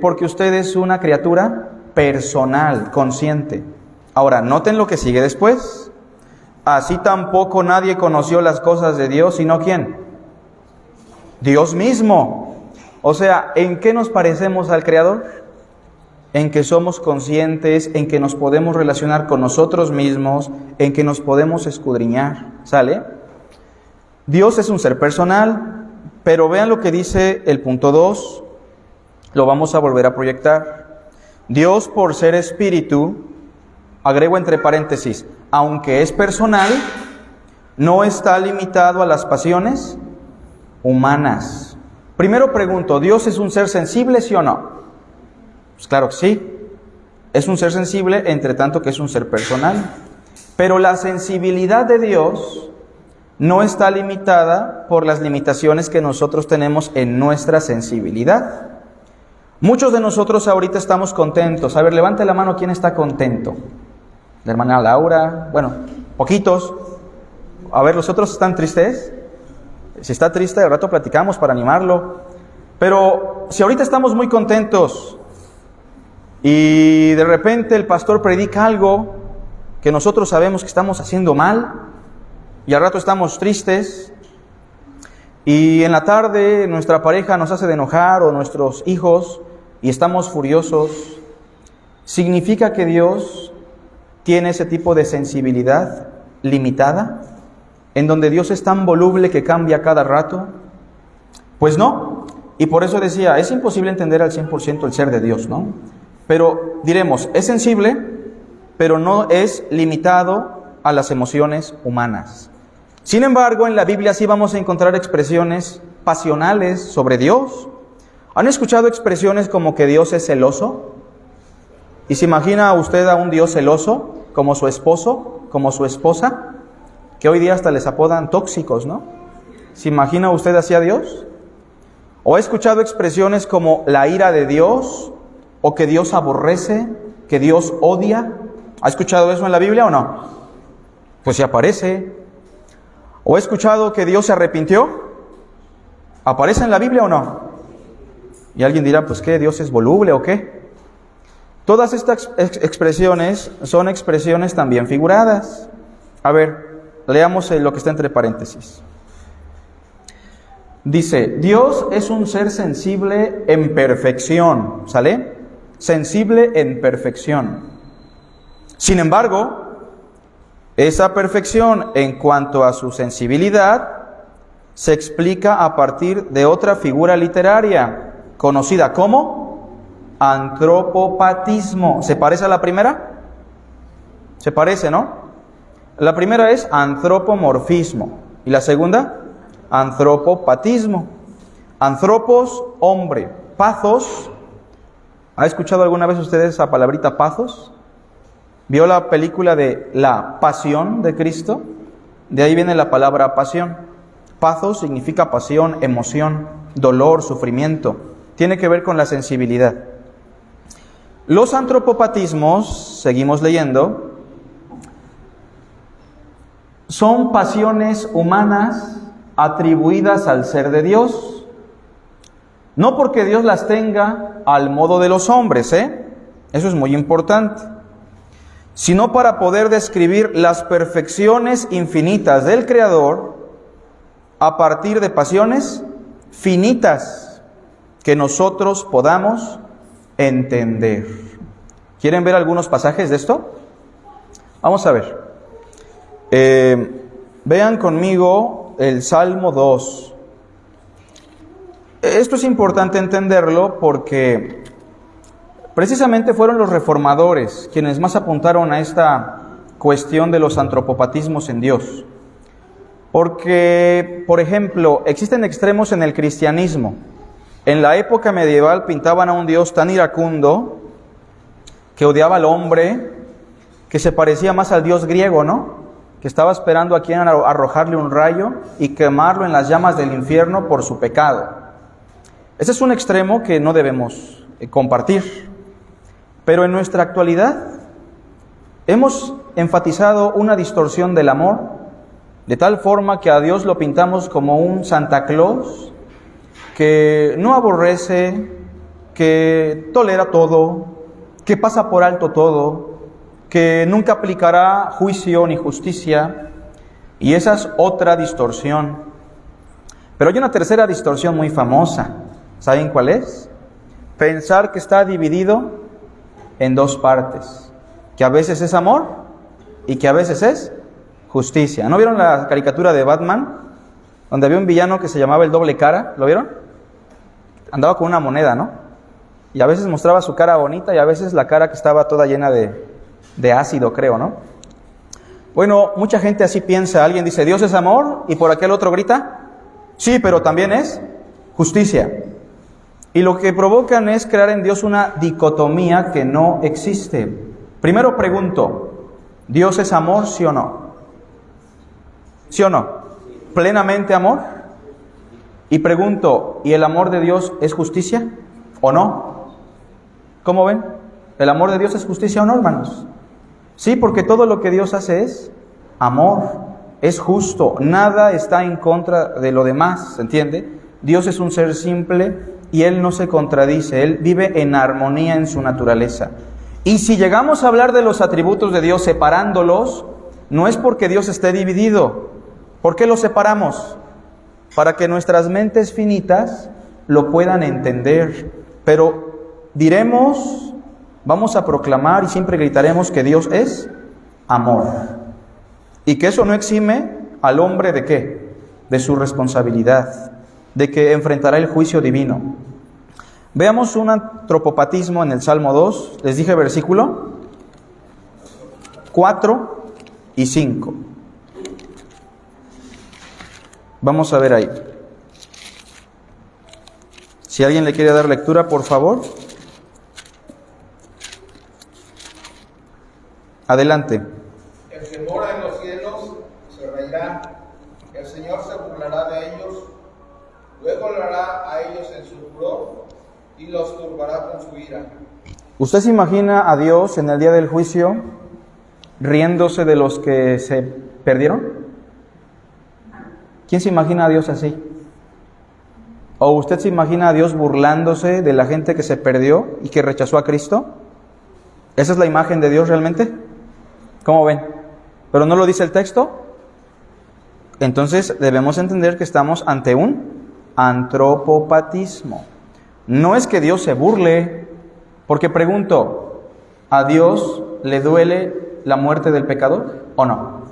A: Porque usted es una criatura personal, consciente. Ahora, noten lo que sigue después. Así tampoco nadie conoció las cosas de Dios, sino ¿quién? Dios mismo. O sea, ¿en qué nos parecemos al Creador? En que somos conscientes, en que nos podemos relacionar con nosotros mismos, en que nos podemos escudriñar. ¿Sale? Dios es un ser personal, pero vean lo que dice el punto 2. Lo vamos a volver a proyectar. Dios, por ser espíritu, agrego entre paréntesis, aunque es personal, no está limitado a las pasiones humanas. Primero pregunto, ¿Dios es un ser sensible, sí o no? Pues claro que sí. Es un ser sensible, entre tanto que es un ser personal. Pero la sensibilidad de Dios no está limitada por las limitaciones que nosotros tenemos en nuestra sensibilidad. Muchos de nosotros ahorita estamos contentos. A ver, levante la mano, ¿quién está contento? La hermana Laura, bueno, poquitos. A ver, ¿los otros están tristes? Si está triste, de rato platicamos para animarlo. Pero si ahorita estamos muy contentos y de repente el pastor predica algo que nosotros sabemos que estamos haciendo mal y al rato estamos tristes y en la tarde nuestra pareja nos hace de enojar o nuestros hijos y estamos furiosos, ¿significa que Dios tiene ese tipo de sensibilidad limitada? ¿En donde Dios es tan voluble que cambia cada rato? Pues no. Y por eso decía, es imposible entender al 100% el ser de Dios, ¿no? Pero diremos, es sensible, pero no es limitado a las emociones humanas. Sin embargo, en la Biblia sí vamos a encontrar expresiones pasionales sobre Dios. ¿Han escuchado expresiones como que Dios es celoso? ¿Y se imagina usted a un Dios celoso como su esposo, como su esposa? Que hoy día hasta les apodan tóxicos, ¿no? ¿Se imagina usted así a Dios? ¿O ha escuchado expresiones como la ira de Dios? ¿O que Dios aborrece? ¿Que Dios odia? ¿Ha escuchado eso en la Biblia o no? Pues sí aparece. ¿O ha escuchado que Dios se arrepintió? ¿Aparece en la Biblia o no? Y alguien dirá, pues ¿qué? ¿Dios es voluble o qué? Todas estas expresiones son expresiones también figuradas. A ver, leamos lo que está entre paréntesis. Dice, Dios es un ser sensible en perfección, ¿sale? Sensible en perfección. Sin embargo, esa perfección en cuanto a su sensibilidad se explica a partir de otra figura literaria, conocida como antropopatismo. ¿Se parece a la primera? Se parece, ¿no? La primera es antropomorfismo y la segunda, antropopatismo. Antropos, hombre. Pathos. ¿Ha escuchado alguna vez ustedes esa palabrita pathos? ¿Vio la película de La Pasión de Cristo? De ahí viene la palabra pasión. Pathos significa pasión, emoción, dolor, sufrimiento. Tiene que ver con la sensibilidad. Los antropopatismos, seguimos leyendo, son pasiones humanas atribuidas al ser de Dios. No porque Dios las tenga al modo de los hombres, eso es muy importante, sino para poder describir las perfecciones infinitas del Creador a partir de pasiones finitas que nosotros podamos entender. ¿Quieren ver algunos pasajes de esto? Vamos a ver. Vean conmigo el Salmo 2. Esto es importante entenderlo porque precisamente fueron los reformadores quienes más apuntaron a esta cuestión de los antropopatismos en Dios. Porque, por ejemplo, existen extremos en el cristianismo En la época medieval pintaban a un Dios tan iracundo que odiaba al hombre, que se parecía más al Dios griego, ¿no? Que estaba esperando a quien arrojarle un rayo y quemarlo en las llamas del infierno por su pecado. Ese es un extremo que no debemos compartir. Pero en nuestra actualidad hemos enfatizado una distorsión del amor, de tal forma que a Dios lo pintamos como un Santa Claus que no aborrece, que tolera todo, que pasa por alto todo, que nunca aplicará juicio ni justicia, y esa es otra distorsión. Pero hay una tercera distorsión muy famosa. ¿Saben cuál es? Pensar que está dividido en dos partes, que a veces es amor y que a veces es justicia. ¿No vieron la caricatura de Batman, donde había un villano que se llamaba el doble cara? ¿Lo vieron? Andaba con una moneda, ¿no? Y a veces mostraba su cara bonita y a veces la cara que estaba toda llena de ácido, creo, ¿no? Bueno, mucha gente así piensa. Alguien dice, Dios es amor, y por aquel otro grita, sí, pero también es justicia. Y lo que provocan es crear en Dios una dicotomía que no existe. Primero pregunto, ¿Dios es amor, sí o no? ¿Sí o no? ¿Plenamente amor? Y pregunto, ¿y el amor de Dios es justicia o no? ¿Cómo ven? ¿El amor de Dios es justicia o no, hermanos? Sí, porque todo lo que Dios hace es amor, es justo, nada está en contra de lo demás, ¿se entiende? Dios es un ser simple y Él no se contradice, Él vive en armonía en su naturaleza. Y si llegamos a hablar de los atributos de Dios separándolos, no es porque Dios esté dividido. ¿Por qué los separamos? Para que nuestras mentes finitas lo puedan entender. Pero diremos, vamos a proclamar y siempre gritaremos que Dios es amor. Y que eso no exime al hombre ¿de qué? De su responsabilidad, de que enfrentará el juicio divino. Veamos un antropopatismo en el Salmo 2. Les dije versículo 4 y 5. Vamos a ver ahí. Si alguien le quiere dar lectura, por favor. Adelante.
E: El que mora en los cielos se reirá, el Señor se burlará de ellos, luego hablará a ellos en su furor y los turbará con su ira.
A: ¿Usted se imagina a Dios en el día del juicio riéndose de los que se perdieron? ¿Quién se imagina a Dios así? ¿O usted se imagina a Dios burlándose de la gente que se perdió y que rechazó a Cristo? ¿Esa es la imagen de Dios realmente? ¿Cómo ven? ¿Pero no lo dice el texto? Entonces debemos entender que estamos ante un antropopatismo. No es que Dios se burle, porque pregunto, ¿a Dios le duele la muerte del pecador o no?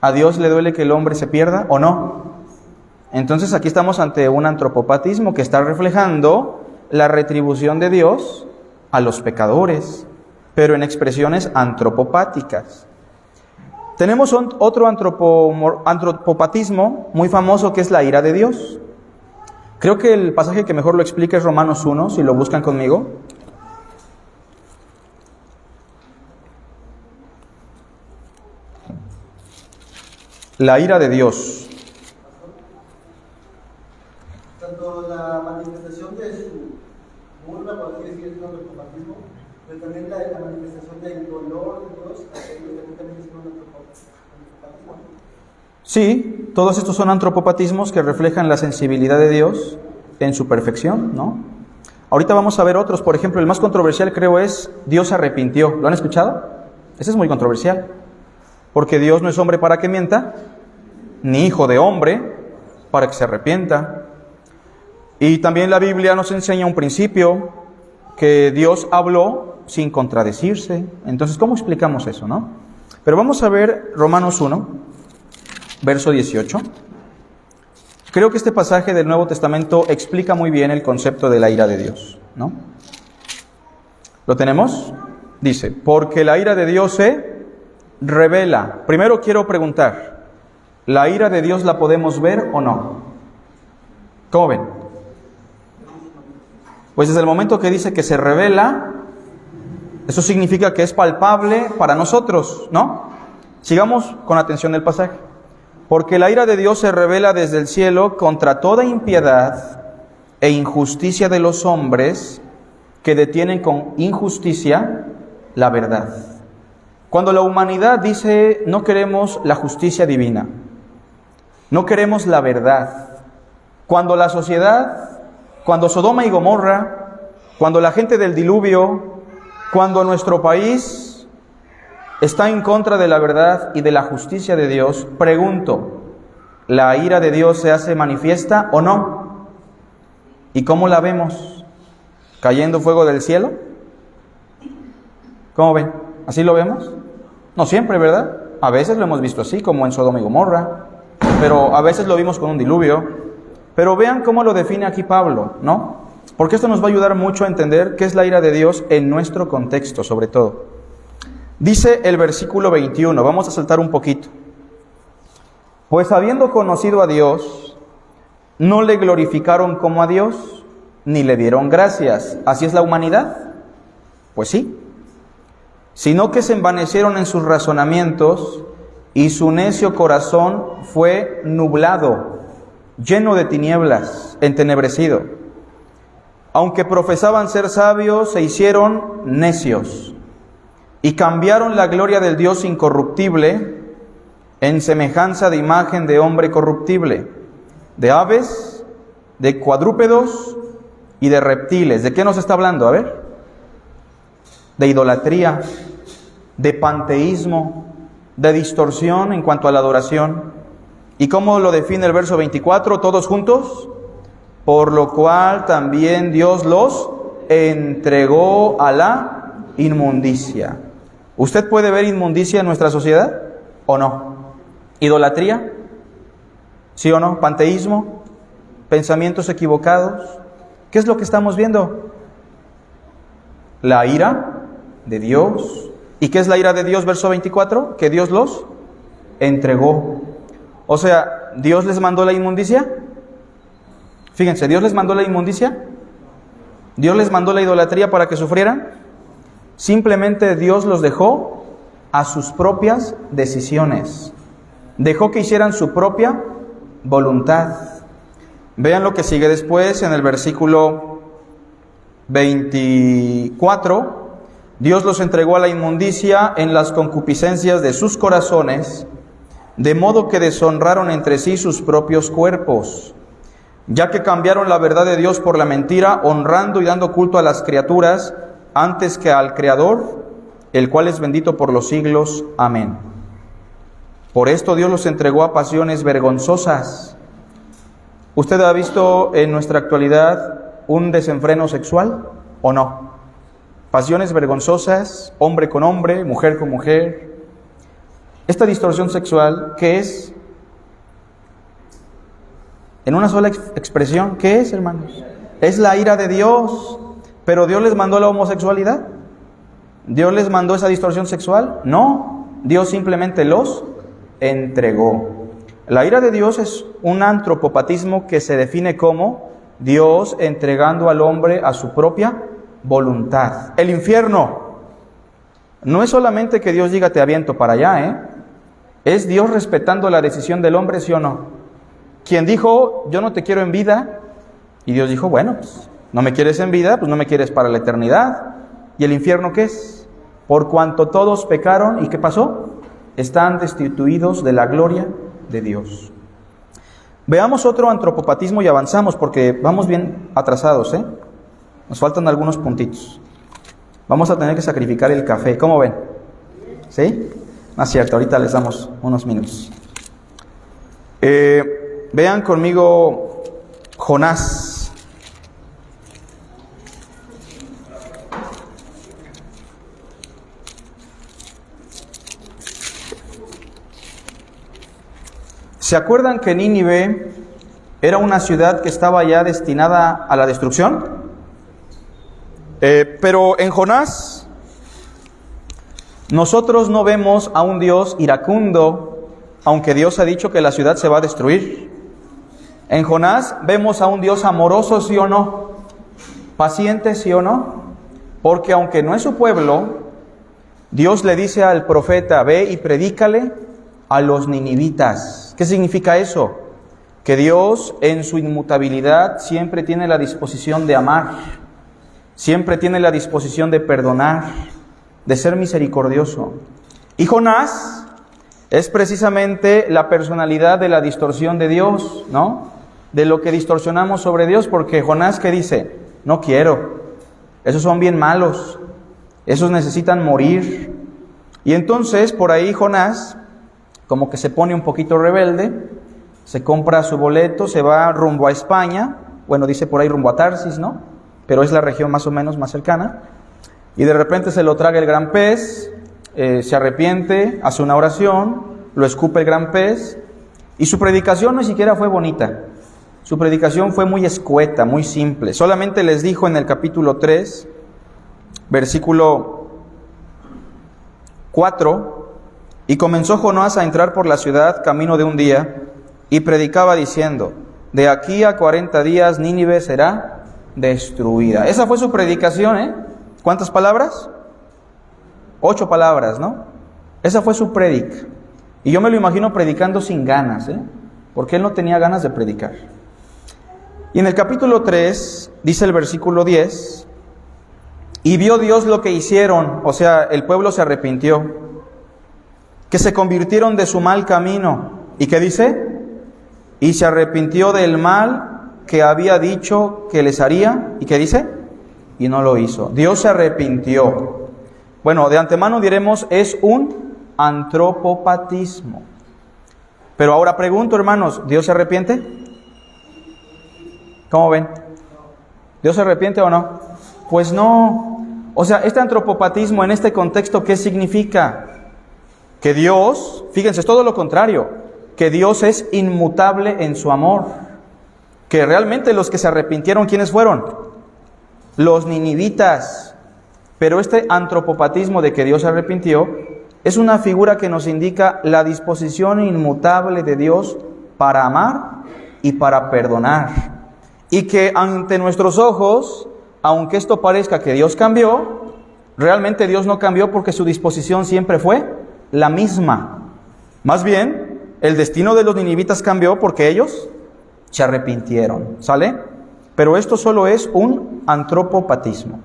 A: ¿A Dios le duele que el hombre se pierda o no? Entonces aquí estamos ante un antropopatismo que está reflejando la retribución de Dios a los pecadores, pero en expresiones antropopáticas. Tenemos otro antropopatismo muy famoso que es la ira de Dios. Creo que el pasaje que mejor lo explica es Romanos 1, si lo buscan conmigo. La ira de Dios.
C: Tanto la manifestación de su burla, por así decirlo, es un antropopatismo, pero también la manifestación del dolor de Dios, también es un antropopatismo.
A: Sí, todos estos son antropopatismos que reflejan la sensibilidad de Dios en su perfección, ¿no? Ahorita vamos a ver otros. Por ejemplo, el más controversial creo es Dios se arrepintió. ¿Lo han escuchado? Ese es muy controversial. Porque Dios no es hombre para que mienta, ni hijo de hombre para que se arrepienta. Y también la Biblia nos enseña un principio, que Dios habló sin contradecirse. Entonces, ¿cómo explicamos eso, no? Pero vamos a ver Romanos 1, verso 18. Creo que este pasaje del Nuevo Testamento explica muy bien el concepto de la ira de Dios, ¿no? ¿Lo tenemos? Dice, porque la ira de Dios se revela. Primero quiero preguntar, ¿la ira de Dios la podemos ver o no? ¿Cómo ven? Pues desde el momento que dice que se revela, eso significa que es palpable para nosotros, ¿no? Sigamos con atención el pasaje. Porque la ira de Dios se revela desde el cielo contra toda impiedad e injusticia de los hombres que detienen con injusticia la verdad. Cuando la humanidad dice no queremos la justicia divina, no queremos la verdad, cuando la sociedad, cuando Sodoma y Gomorra, cuando la gente del diluvio, cuando nuestro país está en contra de la verdad y de la justicia de Dios, pregunto, ¿la ira de Dios se hace manifiesta o no? ¿Y cómo la vemos? ¿Cayendo fuego del cielo? ¿Cómo ven? ¿Así lo vemos? No siempre, ¿verdad? A veces lo hemos visto así, como en Sodoma y Gomorra, pero a veces lo vimos con un diluvio. Pero vean cómo lo define aquí Pablo, ¿no? Porque esto nos va a ayudar mucho a entender qué es la ira de Dios en nuestro contexto, sobre todo. Dice el versículo 21, vamos a saltar un poquito. Pues habiendo conocido a Dios, no le glorificaron como a Dios, ni le dieron gracias. ¿Así es la humanidad? Pues sí. Sino que se envanecieron en sus razonamientos, y su necio corazón fue nublado, lleno de tinieblas, entenebrecido. Aunque profesaban ser sabios, se hicieron necios, y cambiaron la gloria del Dios incorruptible en semejanza de imagen de hombre corruptible, de aves, de cuadrúpedos y de reptiles. ¿De qué nos está hablando? A ver. De idolatría, de panteísmo, de distorsión en cuanto a la adoración. ¿Y cómo lo define el verso 24? Todos juntos. Por lo cual también Dios los entregó a la inmundicia. ¿Usted puede ver inmundicia en nuestra sociedad o no? ¿Idolatría? ¿Sí o no? ¿Panteísmo? ¿Pensamientos equivocados? ¿Qué es lo que estamos viendo? La ira de Dios. ¿Y qué es la ira de Dios? Verso 24, que Dios los entregó. O sea, ¿Dios les mandó la inmundicia? Fíjense, ¿Dios les mandó la inmundicia? ¿Dios les mandó la idolatría para que sufrieran? Simplemente Dios los dejó a sus propias decisiones. Dejó que hicieran su propia voluntad. Vean lo que sigue después en el versículo 24. Dios los entregó a la inmundicia en las concupiscencias de sus corazones, de modo que deshonraron entre sí sus propios cuerpos, ya que cambiaron la verdad de Dios por la mentira, honrando y dando culto a las criaturas antes que al Creador, el cual es bendito por los siglos. Amén. Por esto Dios los entregó a pasiones vergonzosas. ¿Usted ha visto en nuestra actualidad un desenfreno sexual o no? Pasiones vergonzosas, hombre con hombre, mujer con mujer. Esta distorsión sexual, ¿qué es? En una sola expresión, ¿qué es, hermanos? Es la ira de Dios. ¿Pero Dios les mandó la homosexualidad? ¿Dios les mandó esa distorsión sexual? No, Dios simplemente los entregó. La ira de Dios es un antropopatismo que se define como Dios entregando al hombre a su propia voluntad. El infierno no es solamente que Dios diga te aviento para allá, es Dios respetando la decisión del hombre, ¿sí o no? Quien dijo yo no te quiero en vida, y Dios dijo bueno, pues no me quieres en vida, pues no me quieres para la eternidad. ¿Y el infierno qué es? Por cuanto todos pecaron, ¿y qué pasó? Están destituidos de la gloria de Dios. Veamos otro antropopatismo y avanzamos porque vamos bien atrasados, Nos faltan algunos puntitos. Vamos a tener que sacrificar el café. ¿Cómo ven? ¿Sí? No es cierto, ahorita les damos unos minutos. Vean conmigo Jonás. ¿Se acuerdan que Nínive era una ciudad que estaba ya destinada a la destrucción? Pero en Jonás, nosotros no vemos a un Dios iracundo, aunque Dios ha dicho que la ciudad se va a destruir. En Jonás vemos a un Dios amoroso, ¿sí o no? Paciente, ¿sí o no? Porque aunque no es su pueblo, Dios le dice al profeta, ve y predícale a los ninivitas. ¿Qué significa eso? Que Dios en su inmutabilidad siempre tiene la disposición de amar, siempre tiene la disposición de perdonar, de ser misericordioso. Y Jonás es precisamente la personalidad de la distorsión de Dios, ¿no? De lo que distorsionamos sobre Dios, porque Jonás, ¿qué dice? No quiero, esos son bien malos, esos necesitan morir. Y entonces por ahí Jonás como que se pone un poquito rebelde, se compra su boleto, se va rumbo a España, bueno, dice por ahí rumbo a Tarsis, ¿no? Pero es la región más o menos más cercana, y de repente se lo traga el gran pez, se arrepiente, hace una oración, lo escupe el gran pez, y su predicación ni siquiera fue bonita, su predicación fue muy escueta, muy simple. Solamente les dijo en el capítulo 3, versículo 4, y comenzó Jonás a entrar por la ciudad camino de un día, y predicaba diciendo, de aquí a 40 días Nínive será destruida. Esa fue su predicación, ¿eh? ¿Cuántas palabras? 8 palabras, ¿no? Esa fue su predica. Y yo me lo imagino predicando sin ganas, ¿eh? Porque él no tenía ganas de predicar. Y en el capítulo 3, dice el versículo 10, y vio Dios lo que hicieron, o sea, el pueblo se arrepintió, que se convirtieron de su mal camino. ¿Y qué dice? Y se arrepintió del mal que había dicho que les haría. ¿Y qué dice? Y no lo hizo. Dios se arrepintió. Bueno, de antemano diremos, es un antropopatismo. Pero ahora pregunto, hermanos, ¿Dios se arrepiente? ¿Cómo ven? ¿Dios se arrepiente o no? Pues no. O sea, este antropopatismo en este contexto, ¿qué significa? Que Dios, fíjense, es todo lo contrario, que Dios es inmutable en su amor, que realmente los que se arrepintieron, ¿quiénes fueron? Los ninivitas. Pero este antropopatismo de que Dios se arrepintió es una figura que nos indica la disposición inmutable de Dios para amar y para perdonar. Y que ante nuestros ojos, aunque esto parezca que Dios cambió, realmente Dios no cambió porque su disposición siempre fue la misma. Más bien, el destino de los ninivitas cambió porque ellos se arrepintieron, ¿sale? Pero esto solo es un antropopatismo.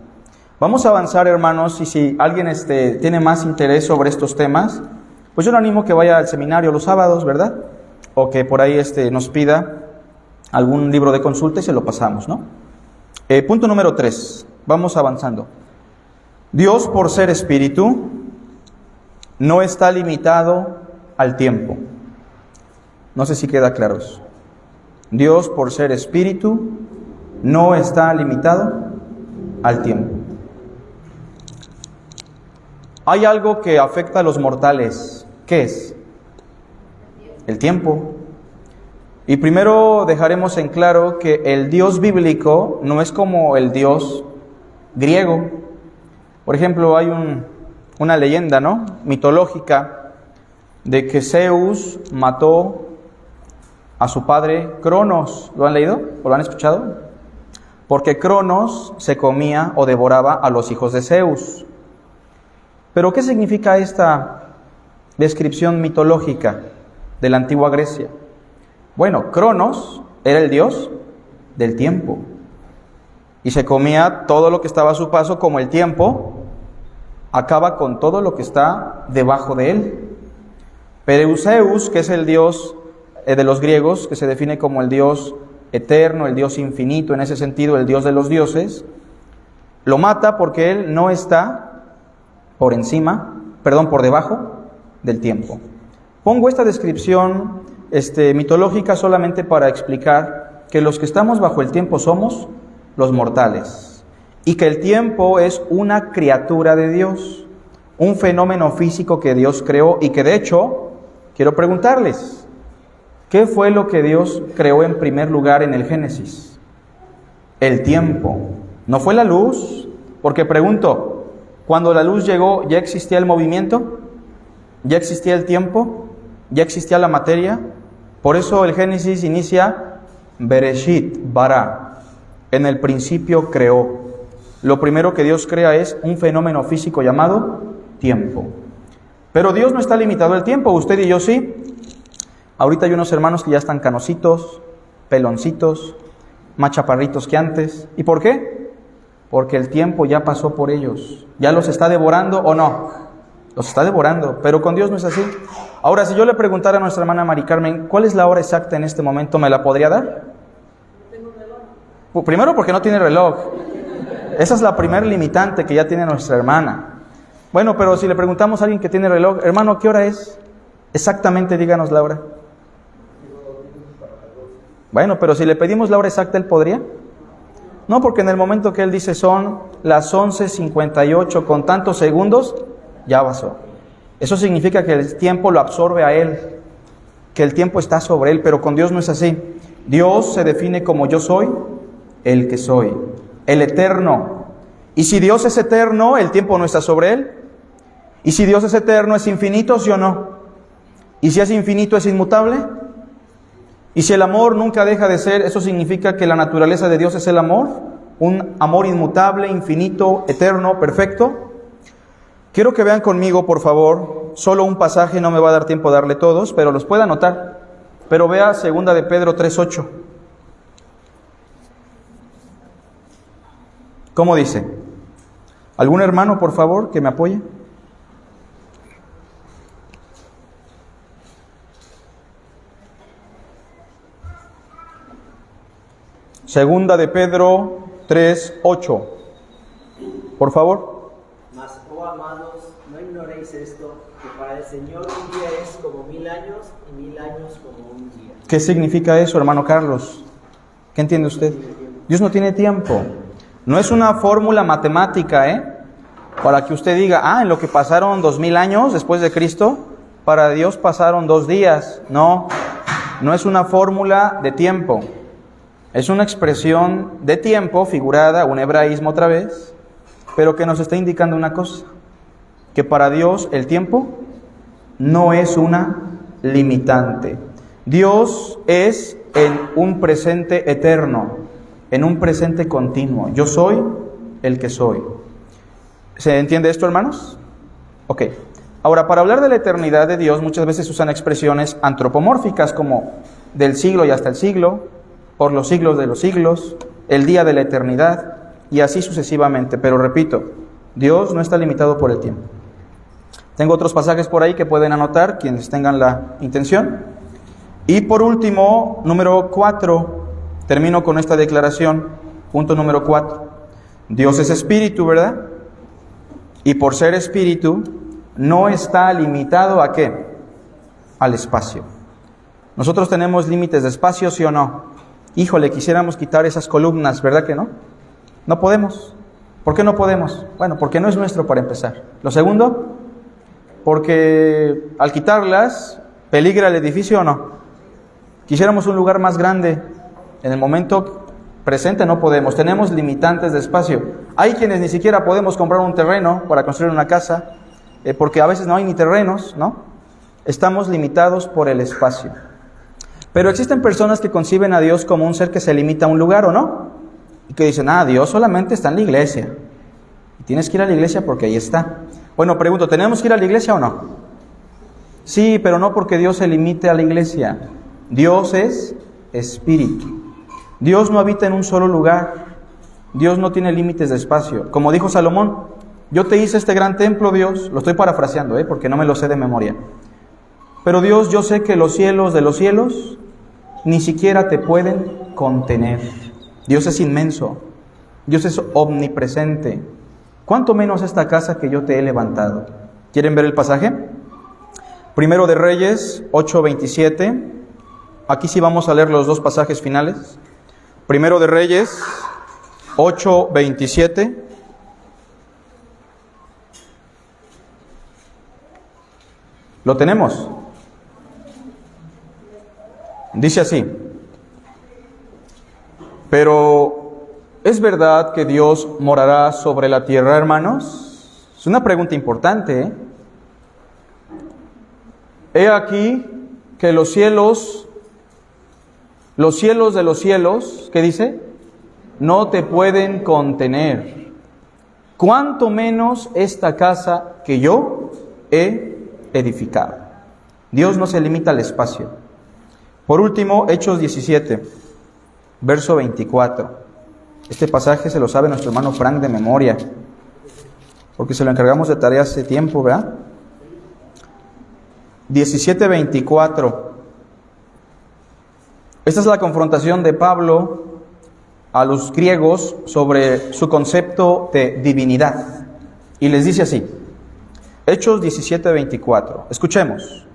A: Vamos a avanzar, hermanos, y si alguien tiene más interés sobre estos temas, pues yo le animo que vaya al seminario los sábados, ¿verdad? O que por ahí nos pida algún libro de consulta y se lo pasamos, ¿no? Punto número 3, vamos avanzando. Dios, por ser espíritu, no está limitado al tiempo. No sé si queda claro eso. Dios, por ser espíritu, no está limitado al tiempo. Hay algo que afecta a los mortales. ¿Qué es? El tiempo. Y primero dejaremos en claro que el Dios bíblico no es como el Dios griego. Por ejemplo, hay una leyenda, ¿no?, mitológica de que Zeus mató a su padre Cronos. ¿Lo han leído o lo han escuchado? Porque Cronos se comía o devoraba a los hijos de Zeus. Pero ¿qué significa esta descripción mitológica de la antigua Grecia? Bueno, Cronos era el dios del tiempo y se comía todo lo que estaba a su paso, como el tiempo acaba con todo lo que está debajo de él. Pero Zeus, que es el dios de los griegos, que se define como el dios eterno, el dios infinito, en ese sentido el dios de los dioses, lo mata porque él no está por debajo del tiempo. Pongo esta descripción mitológica solamente para explicar que los que estamos bajo el tiempo somos los mortales, y que el tiempo es una criatura de Dios, un fenómeno físico que Dios creó, y que de hecho, quiero preguntarles, ¿qué fue lo que Dios creó en primer lugar en el Génesis? El tiempo. ¿No fue la luz? Porque pregunto, cuando la luz llegó, ¿ya existía el movimiento? ¿Ya existía el tiempo? ¿Ya existía la materia? Por eso el Génesis inicia Bereshit, bara, en el principio creó. lo primero que Dios crea es un fenómeno físico llamado tiempo. Pero Dios no está limitado al tiempo, usted y yo sí. Ahorita hay unos hermanos que ya están canositos, peloncitos, más chaparritos que antes. ¿Y por qué? Porque el tiempo ya pasó por ellos. ¿Ya los está devorando o no? Los está devorando, pero con Dios no es así. Ahora, si yo le preguntara a nuestra hermana Mari Carmen, ¿cuál es la hora exacta en este momento? ¿Me la podría dar?
F: No tengo reloj.
A: Primero porque no tiene reloj. Esa es la primer limitante que ya tiene nuestra hermana. Bueno, pero si le preguntamos a alguien que tiene reloj, hermano, ¿qué hora es? Exactamente, díganos la hora. Bueno, pero si le pedimos la hora exacta, ¿él podría? No, porque en el momento que él dice son las 11:58 con tantos segundos, ya pasó. Eso significa que el tiempo lo absorbe a él, que el tiempo está sobre él, pero con Dios no es así. Dios se define como yo soy, el que soy, el eterno. Y si Dios es eterno, el tiempo no está sobre él. Y si Dios es eterno, ¿es infinito, sí o no? Y si es infinito, ¿es inmutable? Y si el amor nunca deja de ser, ¿eso significa que la naturaleza de Dios es el amor? Un amor inmutable, infinito, eterno, perfecto. Quiero que vean conmigo, por favor, solo un pasaje, no me va a dar tiempo de darle todos, pero los puede anotar. Pero vea 2 de Pedro 3:8. ¿Cómo dice? ¿Algún hermano, por favor, que me apoye? Segunda de Pedro 3:8. Por favor.
B: Mas, oh amados, no ignoréis esto, que para el Señor un día es como 1000 años y 1000 años como un día.
A: ¿Qué significa eso, hermano Carlos? ¿Qué entiende usted? Dios no tiene tiempo. No es una fórmula matemática, para que usted diga, en lo que pasaron 2000 años después de Cristo, para Dios pasaron 2 días. No, no es una fórmula de tiempo. Es una expresión de tiempo figurada, un hebraísmo otra vez, pero que nos está indicando una cosa, que para Dios el tiempo no es una limitante. Dios es en un presente eterno, en un presente continuo. Yo soy el que soy. ¿Se entiende esto, hermanos? Ok. Ahora, para hablar de la eternidad de Dios, muchas veces usan expresiones antropomórficas como del siglo y hasta el siglo, por los siglos de los siglos, el día de la eternidad, y así sucesivamente. Pero repito, Dios no está limitado por el tiempo. Tengo otros pasajes por ahí que pueden anotar, quienes tengan la intención. Y por último, número 4, termino con esta declaración, punto número 4. Dios es espíritu, ¿verdad? Y por ser espíritu, no está limitado ¿a qué? Al espacio. Nosotros tenemos límites de espacio, ¿sí o no? Híjole, quisiéramos quitar esas columnas, ¿verdad que no? No podemos. ¿Por qué no podemos? Bueno, porque no es nuestro para empezar. Lo segundo, porque al quitarlas, ¿peligra el edificio o no? Quisiéramos un lugar más grande. En el momento presente no podemos. Tenemos limitantes de espacio. Hay quienes ni siquiera podemos comprar un terreno para construir una casa, porque a veces no hay ni terrenos, ¿no? Estamos limitados por el espacio. Pero existen personas que conciben a Dios como un ser que se limita a un lugar, ¿o no? Y que dicen, Dios solamente está en la iglesia. Y tienes que ir a la iglesia porque ahí está. Bueno, pregunto, ¿tenemos que ir a la iglesia o no? Sí, pero no porque Dios se limite a la iglesia. Dios es espíritu. Dios no habita en un solo lugar. Dios no tiene límites de espacio. Como dijo Salomón, yo te hice este gran templo, Dios. Lo estoy parafraseando, porque no me lo sé de memoria. Pero Dios, yo sé que los cielos de los cielos ni siquiera te pueden contener. Dios es inmenso. Dios es omnipresente. ¿Cuánto menos esta casa que yo te he levantado? ¿Quieren ver el pasaje? Primero de Reyes 8:27. Aquí sí vamos a leer los dos pasajes finales. Primero de Reyes 8:27. ¿Lo tenemos? Dice así: pero ¿es verdad que Dios morará sobre la tierra, hermanos? Es una pregunta importante, He aquí que los cielos de los cielos, ¿qué dice? No te pueden contener. cuánto menos esta casa que yo he edificado. Dios no se limita al espacio. Por último, Hechos 17, verso 24. Este pasaje se lo sabe nuestro hermano Frank de memoria, porque se lo encargamos de tarea hace tiempo, ¿verdad? 17:24. Esta es la confrontación de Pablo a los griegos sobre su concepto de divinidad. Y les dice así, Hechos 17:24. Escuchemos.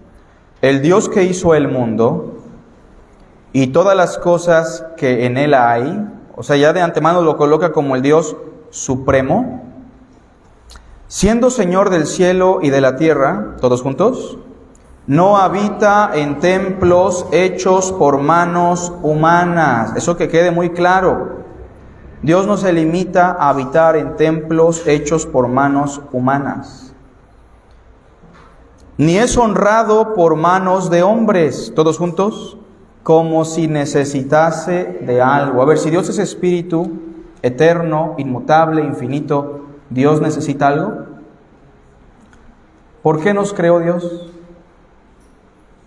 A: El Dios que hizo el mundo y todas las cosas que en él hay, o sea, ya de antemano lo coloca como el Dios supremo, siendo Señor del cielo y de la tierra, todos juntos, no habita en templos hechos por manos humanas. Eso que quede muy claro. Dios no se limita a habitar en templos hechos por manos humanas. Ni es honrado por manos de hombres, todos juntos, como si necesitase de algo. A ver, si Dios es espíritu, eterno, inmutable, infinito, ¿Dios necesita algo? ¿Por qué nos creó Dios?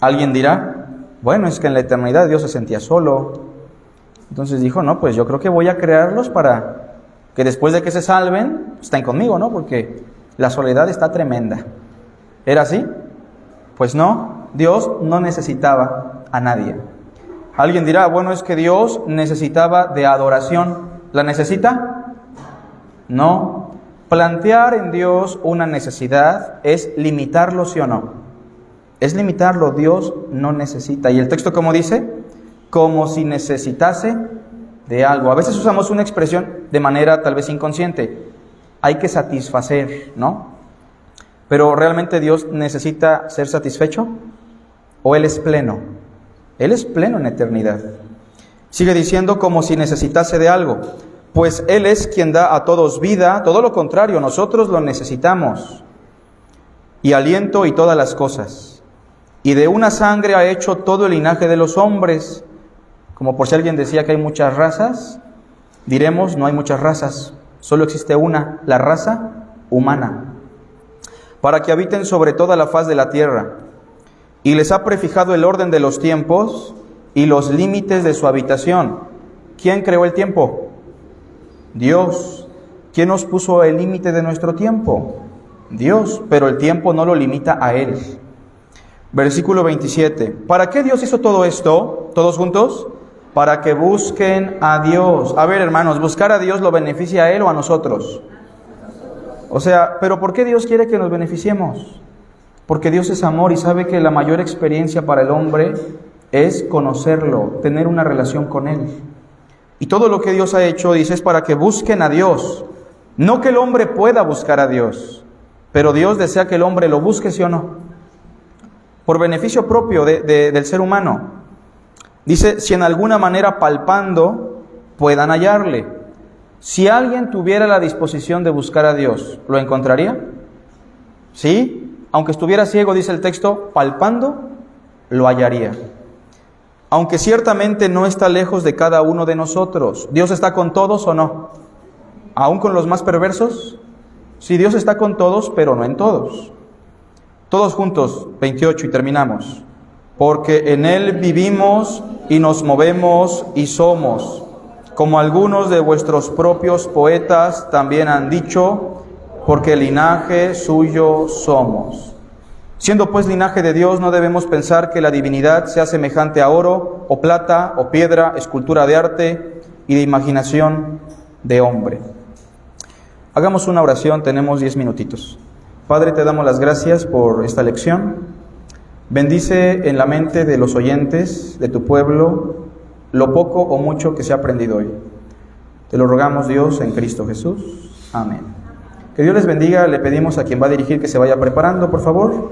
A: Alguien dirá, bueno, es que en la eternidad Dios se sentía solo. Entonces dijo, no, pues yo creo que voy a crearlos para que después de que se salven, estén conmigo, ¿no? Porque la soledad está tremenda. ¿Era así? Pues no, Dios no necesitaba a nadie. Alguien dirá, bueno, es que Dios necesitaba de adoración. ¿La necesita? No. Plantear en Dios una necesidad es limitarlo, ¿sí o no? Es limitarlo. Dios no necesita. Y el texto, ¿cómo dice? Como si necesitase de algo. A veces usamos una expresión de manera tal vez inconsciente. Hay que satisfacer, ¿no? Pero ¿realmente Dios necesita ser satisfecho? ¿O Él es pleno? Él es pleno en eternidad. Sigue diciendo como si necesitase de algo. Pues Él es quien da a todos vida. Todo lo contrario, nosotros lo necesitamos. Y aliento y todas las cosas. Y de una sangre ha hecho todo el linaje de los hombres. Como por si alguien decía que hay muchas razas, diremos no hay muchas razas. Solo existe una, la raza humana. Para que habiten sobre toda la faz de la tierra. Y les ha prefijado el orden de los tiempos y los límites de su habitación. ¿Quién creó el tiempo? Dios. ¿Quién nos puso el límite de nuestro tiempo? Dios, pero el tiempo no lo limita a Él. Versículo 27. ¿Para qué Dios hizo todo esto? ¿Todos juntos? Para que busquen a Dios. A ver, hermanos, ¿buscar a Dios lo beneficia a Él o a nosotros? O sea, ¿pero por qué Dios quiere que nos beneficiemos? Porque Dios es amor y sabe que la mayor experiencia para el hombre es conocerlo, tener una relación con Él. Y todo lo que Dios ha hecho, dice, es para que busquen a Dios. No que el hombre pueda buscar a Dios, pero Dios desea que el hombre lo busque, ¿sí o no? Por beneficio propio del ser humano. Dice, si en alguna manera palpando puedan hallarle. Si alguien tuviera la disposición de buscar a Dios, ¿lo encontraría? ¿Sí? Aunque estuviera ciego, dice el texto, palpando, lo hallaría. Aunque ciertamente no está lejos de cada uno de nosotros. ¿Dios está con todos o no? ¿Aún con los más perversos? Sí, Dios está con todos, pero no en todos. Todos juntos, 28 y terminamos. Porque en Él vivimos y nos movemos y somos, como algunos de vuestros propios poetas también han dicho, porque linaje suyo somos. Siendo pues linaje de Dios, no debemos pensar que la divinidad sea semejante a oro, o plata, o piedra, escultura de arte y de imaginación de hombre. Hagamos una oración, tenemos 10 minutitos. Padre, te damos las gracias por esta lección. Bendice en la mente de los oyentes, de tu pueblo, lo poco o mucho que se ha aprendido hoy. Te lo rogamos, Dios, en Cristo Jesús. Amén. Que Dios les bendiga. Le pedimos a quien va a dirigir que se vaya preparando, por favor.